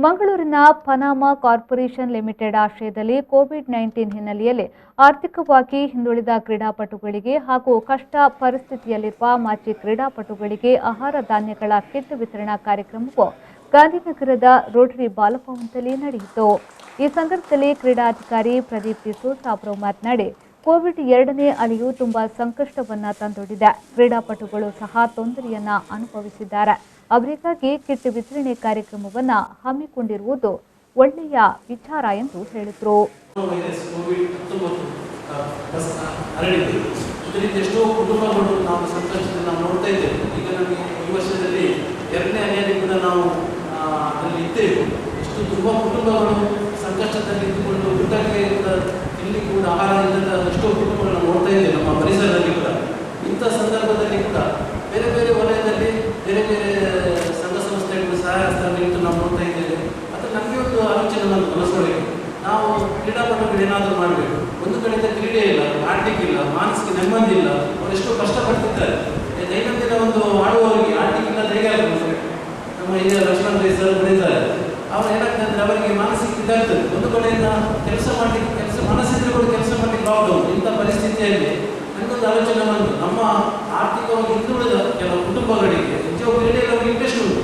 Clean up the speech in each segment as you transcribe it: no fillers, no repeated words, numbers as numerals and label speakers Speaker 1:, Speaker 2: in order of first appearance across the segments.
Speaker 1: ಮಂಗಳೂರಿನ Panama corporation limited ಆಶ್ರಯದಲ್ಲಿ COVID-19 ಹಿನ್ನೆಲೆಯಲ್ಲಿ ಆರ್ಥಿಕವಾಗಿ ಹಿಂದುಳಿದ ಕ್ರೀಡಾಪಟುಗಳಿಗೆ ಹಾಗೂ ಕಷ್ಟ ಪರಿಸ್ಥಿತಿಯಲ್ಲಿರುವ ಮಾಜಿ ಕ್ರೀಡಾಪಟುಗಳಿಗೆ ಆಹಾರ ಧಾನ್ಯಗಳ ಕಿಟ್ ವಿತರಣಾ ಕಾರ್ಯಕ್ರಮವು ಗಾಂಧಿನಗರದ ರೋಟರಿ ಬಾಲಭವನದಲ್ಲಿ ನಡೆಯಿತು. ಈ ಸಂದರ್ಭದಲ್ಲಿ ಕ್ರೀಡಾಧಿಕಾರಿ ಪ್ರದೀಪ್ ಡಿಸೋಜ ಅವರು ಮಾತನಾಡಿ, ಕೋವಿಡ್ ಎರಡನೇ ಅಲೆಯು ತುಂಬಾ ಸಂಕಷ್ಟವನ್ನ ತಂದೊಡ್ಡಿದೆ. ಕ್ರೀಡಾಪಟುಗಳು ಸಹ ತೊಂದರೆಯನ್ನ ಅನುಭವಿಸಿದ್ದಾರೆ. ಅವರಿಗಾಗಿ ಕಿಟ್ ವಿತರಣೆ ಕಾರ್ಯಕ್ರಮವನ್ನು ಹಮ್ಮಿಕೊಂಡಿರುವುದು ಒಳ್ಳೆಯ ವಿಚಾರ ಎಂದು ಹೇಳಿದರು.
Speaker 2: ಎಷ್ಟೋ ಕುಟುಂಬಗಳು ನಾವು ಸಂಕಷ್ಟದಲ್ಲಿ ನಾವು ನೋಡ್ತಾ ಇದ್ದೇವೆ. ಈಗ ನಮಗೆ ಈ ವರ್ಷದಲ್ಲಿ ಎರಡನೇ ಅಲೆಯಲ್ಲಿ ಕೂಡ ನಾವು ಅಲ್ಲಿ ಇದ್ದೇವೆ. ಎಷ್ಟು ತುಂಬ ಕುಟುಂಬಗಳು ಸಂಕಷ್ಟದಲ್ಲಿ ಇದ್ದುಕೊಂಡು ಊಟಕ್ಕೆ ಇಲ್ಲಿ ಕೂಡ ಆಹಾರ ಇಲ್ಲದ ಎಷ್ಟೋ ಕುಟುಂಬಗಳನ್ನು ನೋಡ್ತಾ ಇದ್ದೇವೆ ನಮ್ಮ ಪರಿಸರದಲ್ಲಿ ಕೂಡ. ಇಂಥ ಸಂದರ್ಭದಲ್ಲಿ ಕೂಡ ಬೇರೆ ಬೇರೆ ವಲಯದಲ್ಲಿ ಬೇರೆ ಬೇರೆ ಸಂಘ ಸಂಸ್ಥೆಗಳು ಸಹಾಯ ಹಸ್ತಗಳನ್ನು ನಾವು ನೋಡ್ತಾ ಇದ್ದೇವೆ. ಅದು ನಮಗೆ ಒಂದು ಆಲೋಚನೆ ನಮ್ಮ ಮನಸ್ಸೊಳಗೆ, ನಾವು ಕ್ರೀಡಾಪಟುಗಳು ಏನಾದರೂ ಮಾಡಬೇಕು. ಒಂದು ಕಡೆಯಿಂದ ಕ್ರೀಡೆ ಇಲ್ಲ, ಆಡಲಿಕ್ಕಿಲ್ಲ, ಮಾನಸಿಕ ನೆಮ್ಮದಿ ಇಲ್ಲ, ಅವರು ಎಷ್ಟೋ ಕಷ್ಟಪಡ್ತಿದ್ದಾರೆ. ದೈನಂದಿನ ಒಂದು ಆಡುವವರಿಗೆ ಆಡಲಿಕ್ಕಿಲ್ಲ ಹೇಗೆ ಆಗ್ಬೋದು? ನಮ್ಮ ಹಿರಿಯ ಲಕ್ಷ್ಮಣ ಸರ್ ಬರೀತಾರೆ, ಅವ್ರು ಏನಾಗ್ತದೆ ಅಂದರೆ ಅವರಿಗೆ ಮಾನಸಿಕ ಇದಾಗ್ತದೆ. ಒಂದು ಕಡೆಯಿಂದ ಕೆಲಸ ಮನಸ್ಸಿದ್ರೆ ಕೂಡ ಕೆಲಸ ಮಾಡಲಿಕ್ಕೆ ಆಗೋದು. ಇಂಥ ಪರಿಸ್ಥಿತಿಯಲ್ಲಿ ನನಗೊಂದು ಆಲೋಚನೆ ಬಂತು, ನಮ್ಮ ಆರ್ಥಿಕವಾಗಿ ಹಿಂದುಳಿದ ಕೆಲವು ಕುಟುಂಬಗಳಿಗೆ ನಿಜವಾದ ಕ್ರೀಡೆಯಲ್ಲಿ ಅವರಿಗೆ ಇಂಟ್ರೆಸ್ಟ್ ಉಂಟು,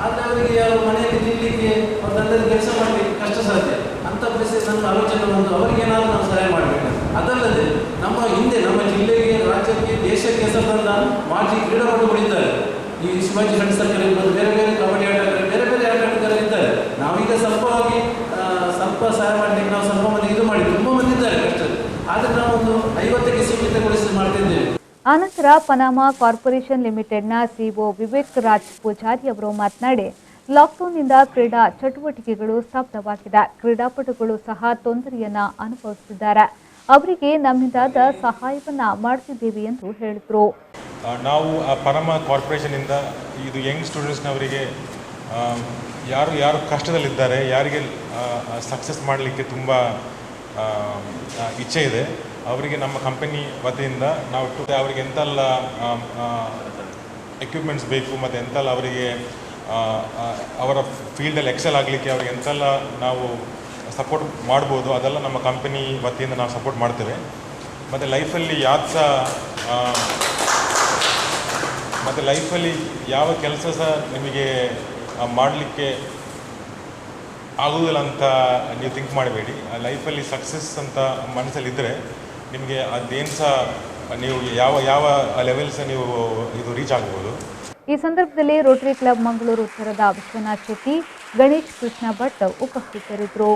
Speaker 2: ಆದರೆ ಅವರಿಗೆ ಯಾರು ಮನೆಯಲ್ಲಿ ತಿನ್ನಲಿಕ್ಕೆ ಅವ್ರ ತಂಡದಲ್ಲಿ ಕೆಲಸ ಮಾಡಲಿಕ್ಕೆ ಕಷ್ಟ ಸಾಧ್ಯ. ಅಂಥ ಪರಿಸ್ಥಿತಿ ನನ್ನ ಆಲೋಚನೆ ಬಂದು ಅವರಿಗೆ ಏನಾದರೂ ನಾವು ಸಹಾಯ ಮಾಡಬೇಕು. ಅದಲ್ಲದೆ ನಮ್ಮ ಹಿಂದೆ ನಮ್ಮ ಜಿಲ್ಲೆಗೆ, ರಾಜ್ಯಕ್ಕೆ, ದೇಶಕ್ಕೆ ಹೆಸರು ತಂದ ಮಾಜಿ ಕ್ರೀಡಾಪಟುಗಳಿದ್ದಾರೆ. ಈ ಶಿವಾಜಿ ಫ್ರೆಂಡ್ ಸರ್ಕಲ್ ಇರ್ಬೋದು, ಬೇರೆ ಬೇರೆ ಕಬಡ್ಡಿ ಆಟಗಾರರು, ಬೇರೆ ಬೇರೆ ಆಟಗಾರರು ಇದ್ದಾರೆ. ನಾವೀಗ ಸ್ವಲ್ಪ ಸಹಾಯ ಮಾಡಲಿಕ್ಕೆ ನಾವು ಸ್ವಲ್ಪ ಮಂದಿ ಇದು ಮಾಡಿ ತುಂಬ ಮಂದಿ ಇದ್ದಾರೆ ಕಷ್ಟದಲ್ಲಿ, ಆದರೆ ನಾವು ಒಂದು 50ಕ್ಕೆ ಸೀಮಿತಗೊಳಿಸಿ ಮಾಡ್ತಿದ್ದೇವೆ.
Speaker 1: ಆನಂತರ ಪನಾಮಾ ಕಾರ್ಪೊರೇಷನ್ ಲಿಮಿಟೆಡ್ನ ಸಿಇಒ ವಿವೇಕ್ ರಾಜ್ ಪೂಜಾರಿ ಅವರು ಮಾತನಾಡಿ, ಲಾಕ್ಡೌನ್ನಿಂದ ಕ್ರೀಡಾ ಚಟುವಟಿಕೆಗಳು ಸ್ತಬ್ಧವಾಗಿದೆ. ಕ್ರೀಡಾಪಟುಗಳು ಸಹ ತೊಂದರೆಯನ್ನ ಅನುಭವಿಸುತ್ತಿದ್ದಾರೆ. ಅವರಿಗೆ ನಮ್ಮಿಂದಾದ ಸಹಾಯವನ್ನ ಮಾಡ್ತಿದ್ದೇವೆ ಎಂದು ಹೇಳಿದರು.
Speaker 3: ನಾವು ಪನಾಮಾ ಕಾರ್ಪೊರೇಷನಿಂದ ಇದು ಯಂಗ್ ಸ್ಟೂಡೆಂಟ್ಸ್ನವರಿಗೆ ಯಾರು ಕಷ್ಟದಲ್ಲಿದ್ದಾರೆ, ಯಾರಿಗೆ ಸಕ್ಸಸ್ ಮಾಡಲಿಕ್ಕೆ ತುಂಬ ಇಚ್ಛೆ ಇದೆ, ಅವರಿಗೆ ನಮ್ಮ ಕಂಪನಿ ವತಿಯಿಂದ ನಾವು ಅವರಿಗೆ ಎಂತೆಲ್ಲ ಎಕ್ವಿಪ್ಮೆಂಟ್ಸ್ ಬೇಕು ಮತ್ತು ಎಂತೆಲ್ಲ ಅವರಿಗೆ ಅವರ ಫೀಲ್ಡಲ್ಲಿ ಎಕ್ಸೆಲ್ ಆಗಲಿಕ್ಕೆ ಅವ್ರಿಗೆ ಎಂತೆಲ್ಲ ನಾವು ಸಪೋರ್ಟ್ ಮಾಡ್ಬೋದು, ಅದೆಲ್ಲ ನಮ್ಮ ಕಂಪನಿ ವತಿಯಿಂದ ನಾವು ಸಪೋರ್ಟ್ ಮಾಡ್ತೇವೆ. ಮತ್ತು ಲೈಫಲ್ಲಿ ಯಾವ ಕೆಲಸ ಸಹ ನಿಮಗೆ ಮಾಡಲಿಕ್ಕೆ ಆಗೋದಿಲ್ಲ ಅಂತ ನೀವು ಥಿಂಕ್ ಮಾಡಬೇಡಿ. ಲೈಫಲ್ಲಿ ಸಕ್ಸಸ್ ಅಂತ ಮನಸ್ಸಲ್ಲಿದ್ದರೆ ನಿಮಗೆ ಅದೇನು ಸಹ ನೀವು ಯಾವ ಲೆವೆಲ್ ಸಹ ನೀವು ಇದು ರೀಚ್ ಆಗ್ಬೋದು.
Speaker 1: ಈ ಸಂದರ್ಭದಲ್ಲಿ ರೋಟರಿ ಕ್ಲಬ್ ಮಂಗಳೂರು ಉತ್ತರದ ವಿಶ್ವನಾಥ್ ಶೆಟ್ಟಿ, ಗಣೇಶ್ ಕೃಷ್ಣ ಭಟ್ ಉಪಸ್ಥಿತರಿದ್ದರು.